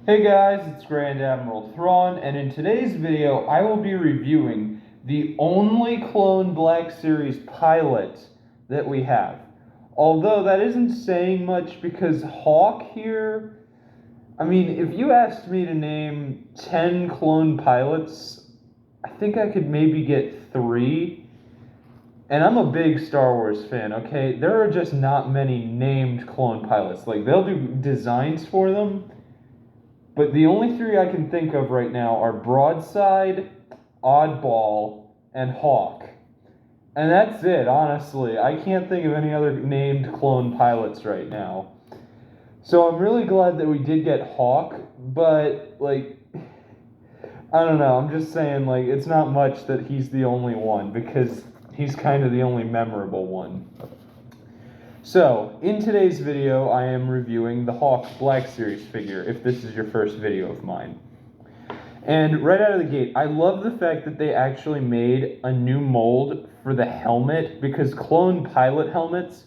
Hey guys, it's Grand Admiral Thrawn, and in today's video, I will be reviewing the only Clone Black Series pilot that we have. Although that isn't saying much because Hawk here, if you asked me to name 10 clone pilots, I think I could maybe get 3. And I'm a big Star Wars fan, okay? There are just not many named clone pilots. Like, they'll do designs for them, but the only 3 I can think of right now are Broadside, Oddball, and Hawk. And that's it, honestly. I can't think of any other named clone pilots right now. So I'm really glad that we did get Hawk, but, I don't know. I'm just saying, it's not much that he's the only one, because he's kind of the only memorable one. So, in today's video, I am reviewing the Hawk Black Series figure, if this is your first video of mine. And right out of the gate, I love the fact that they actually made a new mold for the helmet, because clone pilot helmets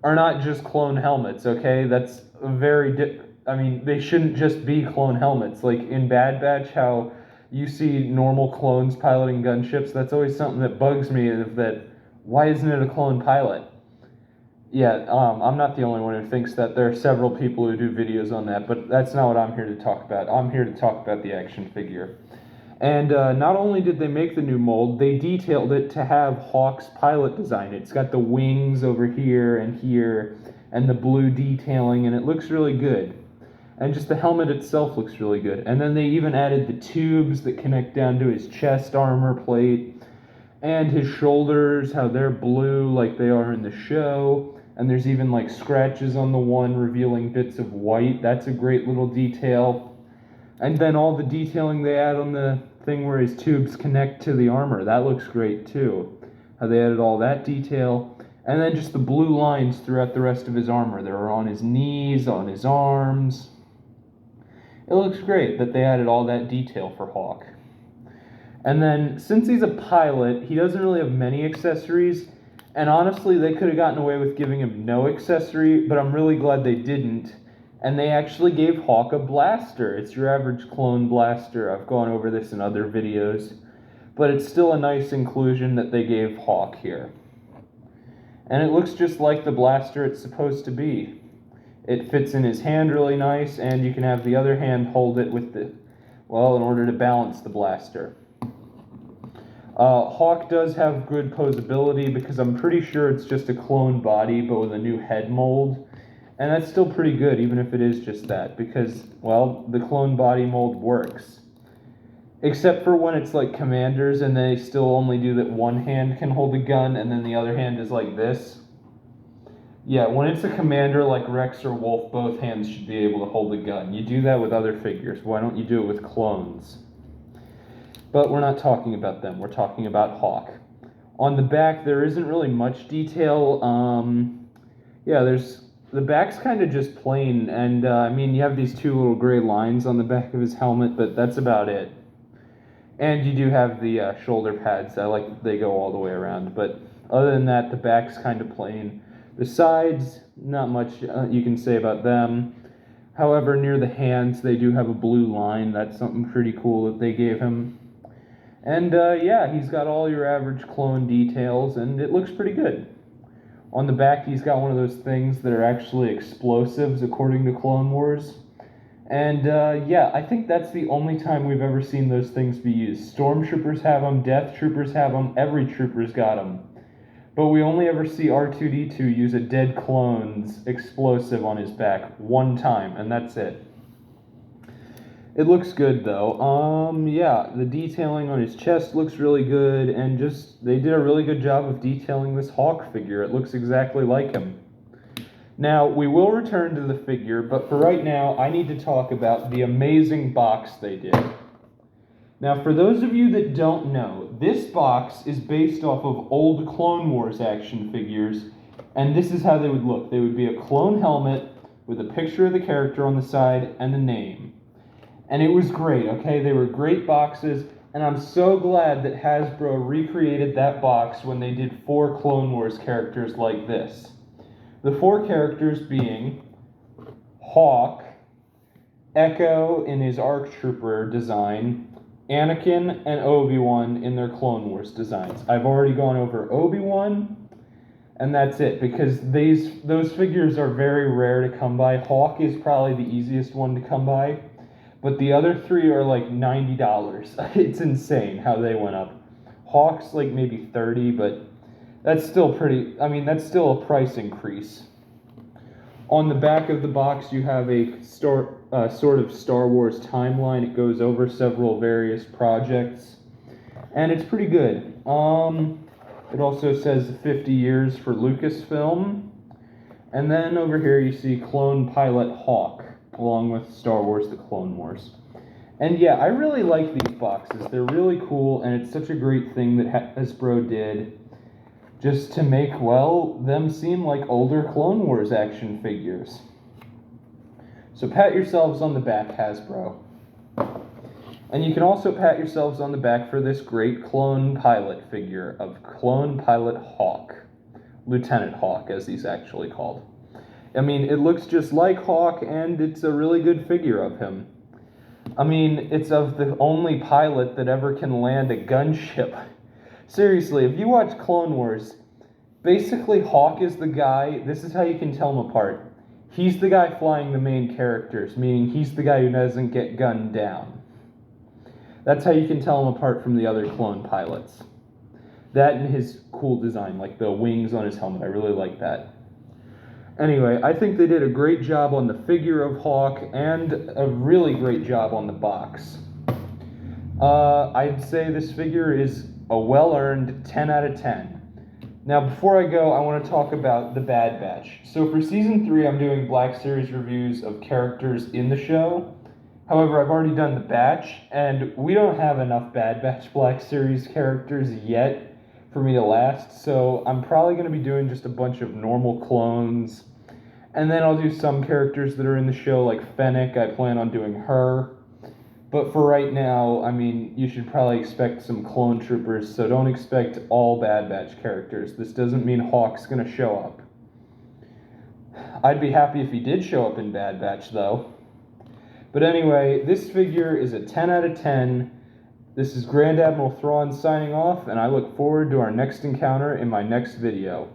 are not just clone helmets, okay? That's they shouldn't just be clone helmets. Like in Bad Batch, how you see normal clones piloting gunships, that's always something that bugs me, why isn't it a clone pilot? Yeah, I'm not the only one who thinks that. There are several people who do videos on that, but that's not what I'm here to talk about. I'm here to talk about the action figure. And not only did they make the new mold, they detailed it to have Hawk's pilot design. It's got the wings over here, and the blue detailing, and it looks really good. And just the helmet itself looks really good. And then they even added the tubes that connect down to his chest armor plate, and his shoulders, how they're blue like they are in the show. And there's even like scratches on the one revealing bits of white. That's a great little detail. And then all the detailing they add on the thing where his tubes connect to the armor, that looks great too. How they added all that detail. And then just the blue lines throughout the rest of his armor. They're on his knees, on his arms. It looks great that they added all that detail for Hawk. And then, since he's a pilot, he doesn't really have many accessories. And honestly, they could have gotten away with giving him no accessory, but I'm really glad they didn't. And they actually gave Hawk a blaster. It's your average clone blaster. I've gone over this in other videos. But it's still a nice inclusion that they gave Hawk here. And it looks just like the blaster it's supposed to be. It fits in his hand really nice, and you can have the other hand hold it in order to balance the blaster. Hawk does have good posability because I'm pretty sure it's just a clone body but with a new head mold. And that's still pretty good even if it is just that because, the clone body mold works. Except for when it's like commanders and they still only do that one hand can hold a gun and then the other hand is like this. Yeah, when it's a commander like Rex or Wolf, both hands should be able to hold a gun. You do that with other figures. Why don't you do it with clones? But we're not talking about them. We're talking about Hawk. On the back, there isn't really much detail. The back's kind of just plain, and you have these 2 little gray lines on the back of his helmet, but that's about it. And you do have the shoulder pads. I like that they go all the way around, but other than that, the back's kind of plain. The sides, not much you can say about them. However, near the hands, they do have a blue line. That's something pretty cool that they gave him. And he's got all your average clone details, and it looks pretty good. On the back, he's got one of those things that are actually explosives, according to Clone Wars. And I think that's the only time we've ever seen those things be used. Stormtroopers have them, Death Troopers have them, every trooper's got them. But we only ever see R2-D2 use a dead clone's explosive on his back one time, and that's it. It looks good though. The detailing on his chest looks really good, and they did a really good job of detailing this Hawk figure. It looks exactly like him. Now, we will return to the figure, but for right now, I need to talk about the amazing box they did. Now, for those of you that don't know, this box is based off of old Clone Wars action figures, and this is how they would look. They would be a clone helmet with a picture of the character on the side and the name. And it was great, okay? They were great boxes, and I'm so glad that Hasbro recreated that box when they did 4 Clone Wars characters like this. The 4 characters being Hawk, Echo in his ARC Trooper design, Anakin and Obi-Wan in their Clone Wars designs. I've already gone over Obi-Wan, and that's it, because those figures are very rare to come by. Hawk is probably the easiest one to come by, but the other three are like $90. It's insane how they went up. Hawk's like maybe 30, but that's still that's still a price increase. On the back of the box, you have a sort of Star Wars timeline. It goes over several various projects, and it's pretty good. It also says 50 years for Lucasfilm, and then over here you see Clone Pilot Hawk, along with Star Wars The Clone Wars. And yeah, I really like these boxes. They're really cool, and it's such a great thing that Hasbro did, just to make, well, them seem like older Clone Wars action figures. So pat yourselves on the back, Hasbro. And you can also pat yourselves on the back for this great Clone Pilot figure of Clone Pilot Hawk. Lieutenant Hawk, as he's actually called. I mean, it looks just like Hawk, and it's a really good figure of him. I mean, it's of the only pilot that ever can land a gunship. Seriously, if you watch Clone Wars, basically Hawk is the guy, this is how you can tell him apart. He's the guy flying the main characters, meaning he's the guy who doesn't get gunned down. That's how you can tell him apart from the other clone pilots. That and his cool design, like the wings on his helmet, I really like that. Anyway, I think they did a great job on the figure of Hawk and a really great job on the box. I'd say this figure is a well-earned 10 out of 10. Now, before I go, I want to talk about the Bad Batch. So for Season 3, I'm doing Black Series reviews of characters in the show. However, I've already done the Batch, and we don't have enough Bad Batch Black Series characters yet for me to last, so I'm probably going to be doing just a bunch of normal clones, and then I'll do some characters that are in the show, like Fennec. I plan on doing her. But for right now, I mean, you should probably expect some clone troopers, so don't expect all Bad Batch characters. This doesn't mean Hawk's going to show up. I'd be happy if he did show up in Bad Batch, though. But anyway, this figure is a 10 out of 10. This is Grand Admiral Thrawn signing off, and I look forward to our next encounter in my next video.